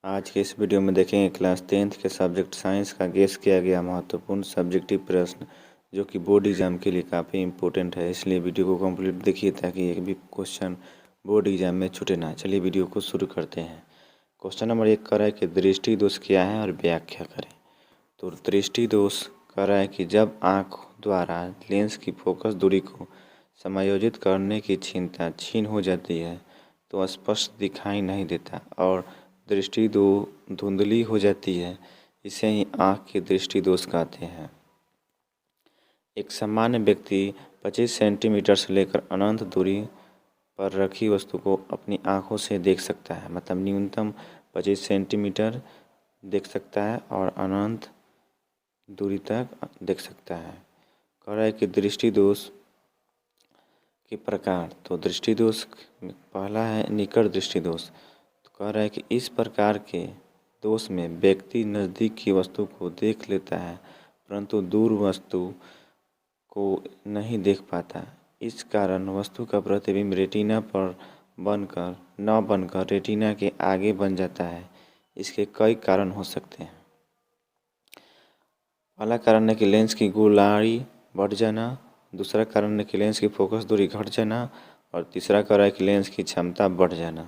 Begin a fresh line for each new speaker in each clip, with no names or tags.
आज के इस वीडियो में देखेंगे क्लास 10th के सब्जेक्ट साइंस का गेस किया गया महत्वपूर्ण सब्जेक्टिव प्रश्न जो कि बोर्ड एग्जाम के लिए काफ़ी इम्पोर्टेंट है। इसलिए वीडियो को कंप्लीट देखिए ताकि एक भी क्वेश्चन बोर्ड एग्जाम में छूटे ना। चलिए वीडियो को शुरू करते हैं। क्वेश्चन नंबर 1 कह रहा है कि दृष्टि दोष क्या है और व्याख्या करें। तो दृष्टि दोष कह रहा है कि जब आँख द्वारा लेंस की फोकस दूरी को समायोजित करने की क्षमता क्षीण हो जाती है तो स्पष्ट दिखाई नहीं देता और दृष्टि धुंधली हो जाती है। इसे ही आँख की दृष्टि दोष कहते हैं। एक सामान्य व्यक्ति 25 सेंटीमीटर से लेकर अनंत दूरी पर रखी वस्तु को अपनी आँखों से देख सकता है। मतलब न्यूनतम 25 सेंटीमीटर देख सकता है और अनंत दूरी तक देख सकता है। कह रहा है कि दृष्टि दोष के प्रकार। तो दृष्टि दोष पहला है निकट दृष्टि दोष। तो कह रहा है कि इस प्रकार के दोष में व्यक्ति नज़दीक की वस्तु को देख लेता है परंतु दूर वस्तु को नहीं देख पाता। इस कारण वस्तु का प्रतिबिंब रेटिना पर बनकर रेटिना के आगे बन जाता है। इसके कई कारण हो सकते हैं। पहला कारण है कि लेंस की गोलाई बढ़ जाना, दूसरा कारण है कि लेंस की फोकस दूरी घट जाना और तीसरा कारण है कि लेंस की क्षमता बढ़ जाना।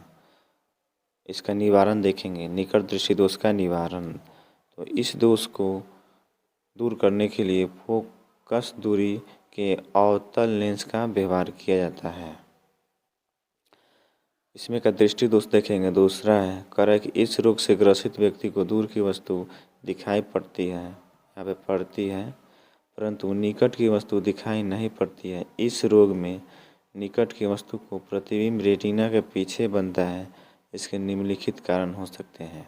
इसका निवारण देखेंगे। निकट दृष्टि दोष का निवारण। तो इस दोष को दूर करने के लिए फोकस दूरी के अवतल लेंस का व्यवहार किया जाता है। इसमें का दृष्टि दोष देखेंगे। दूसरा है कह रहा है कि इस रोग से ग्रसित व्यक्ति को दूर की वस्तु दिखाई पड़ती है, यहाँ पे पड़ती है, परंतु निकट की वस्तु दिखाई नहीं पड़ती है। इस रोग में निकट की वस्तु को प्रतिबिंब रेटिना के पीछे बनता है। इसके निम्नलिखित कारण हो सकते हैं।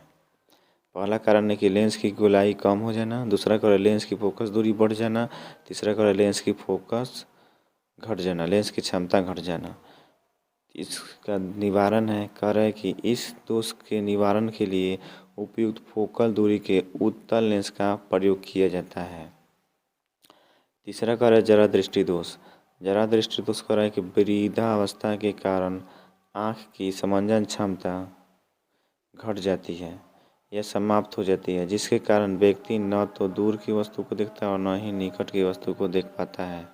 पहला कारण है कि लेंस की गोलाई कम हो जाना, दूसरा कारण लेंस की फोकस दूरी बढ़ जाना, तीसरा कारण लेंस की फोकस घट जाना, लेंस की क्षमता घट जाना। इसका निवारण है कह रहा है कि इस दोष के निवारण के लिए उपयुक्त फोकल दूरी के उत्तल लेंस का प्रयोग किया जाता है। तीसरा कारण है जरा दृष्टि दोष। जरा दृष्टि दोष कह रहा है कि वृद्धावस्था के कारण आँख की समंजन क्षमता घट जाती है, यह समाप्त हो जाती है, जिसके कारण व्यक्ति न तो दूर की वस्तु को देखता है और न ही निकट की वस्तु को देख पाता है।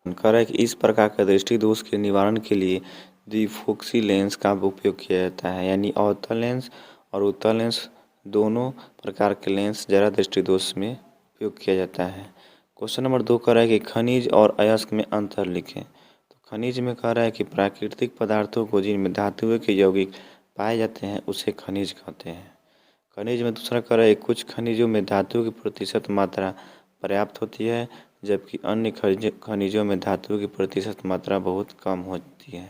कह रहा है कि इस प्रकार के दृष्टि दोष के निवारण के लिए द्विफोक्सी लेंस का उपयोग किया जाता है, यानी अवतल लेंस और उत्तल लेंस दोनों प्रकार के लेंस जरा दृष्टि दोष में उपयोग किया जाता है। क्वेश्चन नंबर 2 कह रहा है कि खनिज और अयस्क में अंतर लिखें। तो खनिज में कह रहा है कि प्राकृतिक पदार्थों को जिनमें धातुओं के यौगिक पाए जाते हैं उसे खनिज कहते हैं। खनिज में दूसरा कह रहा है कुछ खनिजों में धातु की प्रतिशत मात्रा पर्याप्त होती है जबकि अन्य खनिजों में धातु की प्रतिशत मात्रा बहुत कम होती है।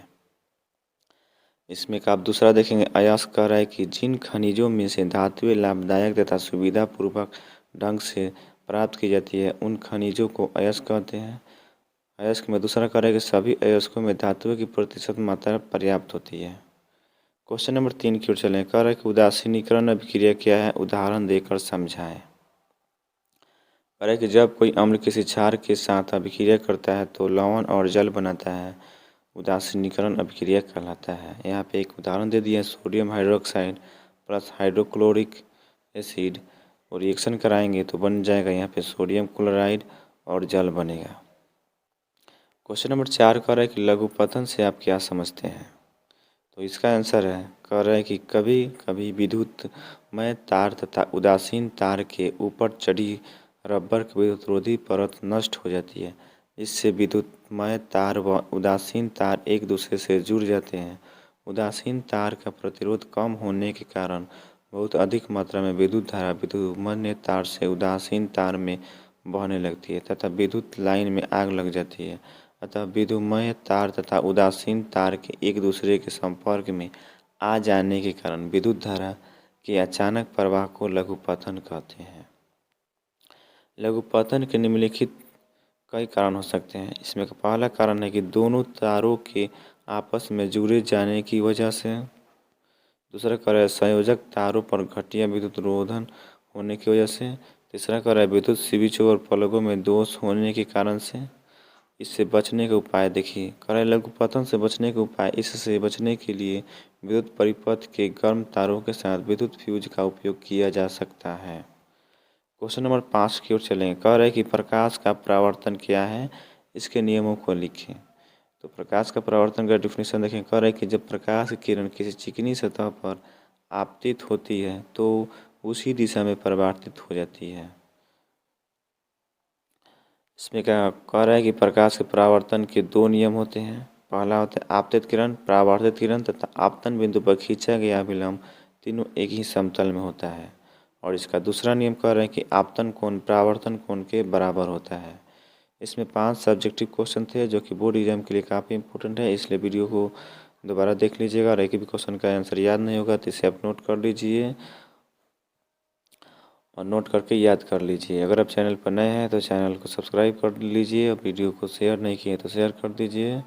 इसमें का आप दूसरा देखेंगे अयस्क कह रहा है कि जिन खनिजों में से धातुएं लाभदायक तथा सुविधापूर्वक ढंग से प्राप्त की जाती है उन खनिजों को अयस्क कहते हैं। अयस्क में दूसरा कह रहा है कि सभी अयस्कों में धातुओं की प्रतिशत मात्रा पर्याप्त होती है। क्वेश्चन नंबर 3 की ओर चलें। कह रहा है कि उदासीनीकरण अभिक्रिया क्या है, उदाहरण देकर समझाएं। कह रहा है कि जब कोई अम्ल किसी क्षार के साथ अभिक्रिया करता है तो लवण और जल बनाता है, उदासीनीकरण अभिक्रिया कहलाता है। यहाँ पे एक उदाहरण दे दिया है, sodium hydroxide plus hydrochloric acid और रिएक्शन कराएंगे तो बन जाएगा यहाँ पे सोडियम क्लोराइड और जल बनेगा। क्वेश्चन नंबर 4 कह रहा है कि लघुपतन से आप क्या समझते हैं। तो इसका आंसर है कह रहा है कि कभी कभी विद्युतमय तार तथा उदासीन तार के ऊपर चढ़ी रबर की विद्युतरोधी परत नष्ट हो जाती है। इससे विद्युतमय तार व उदासीन तार एक दूसरे से जुड़ जाते हैं। उदासीन तार का प्रतिरोध कम होने के कारण बहुत अधिक मात्रा में विद्युत धारा विद्युतमय तार से उदासीन तार में बहने लगती है तथा विद्युत लाइन में आग लग जाती है। अतः विद्युतमय तार तथा उदासीन तार के एक दूसरे के संपर्क में आ जाने के कारण विद्युत धारा के अचानक प्रवाह को लघुपतन कहते हैं। लघुपतन के निम्नलिखित कई कारण हो सकते हैं। इसमें का पहला कारण है कि दोनों तारों के आपस में जुड़े जाने की वजह से। दूसरा कारण है संयोजक तारों पर घटिया विद्युत रोधन होने की वजह से। तीसरा कारण है विद्युत स्विचों और प्लगों में दोष होने के कारण से। इससे बचने के उपाय देखिए, कह रहा है लघुपतन से बचने के उपाय। इससे बचने के लिए विद्युत परिपथ के गर्म तारों के साथ विद्युत फ्यूज का उपयोग किया जा सकता है। क्वेश्चन नंबर 5 की ओर चलेंगे। कह रहे हैं कि प्रकाश का परावर्तन क्या है, इसके नियमों को लिखें। तो प्रकाश का परावर्तन का डिफिनेशन देखें। कह रहे हैं कि जब प्रकाश की किरण किसी चिकनी सतह पर आपतित होती है तो उसी दिशा में परावर्तित हो जाती है। इसमें क्या कह रहा है कि प्रकाश के परावर्तन के 2 नियम होते हैं। पहला होता है आपतित किरण, परावर्तित किरण तथा आपतन बिंदु पर खींचा गया विलंब तीनों एक ही समतल में होता है। और इसका दूसरा नियम कह रहे हैं कि आपतन कोण परावर्तन कोण के बराबर होता है। इसमें 5 सब्जेक्टिव क्वेश्चन थे जो कि बोर्ड एग्जाम के लिए काफ़ी इंपॉर्टेंट है, इसलिए वीडियो को दोबारा देख लीजिएगा। और एक भी क्वेश्चन का आंसर याद नहीं होगा तो इसे आप नोट कर लीजिए और नोट करके याद कर लीजिए। अगर आप चैनल पर नए हैं तो चैनल को सब्सक्राइब कर लीजिए और वीडियो को शेयर नहीं किए तो शेयर कर दीजिए।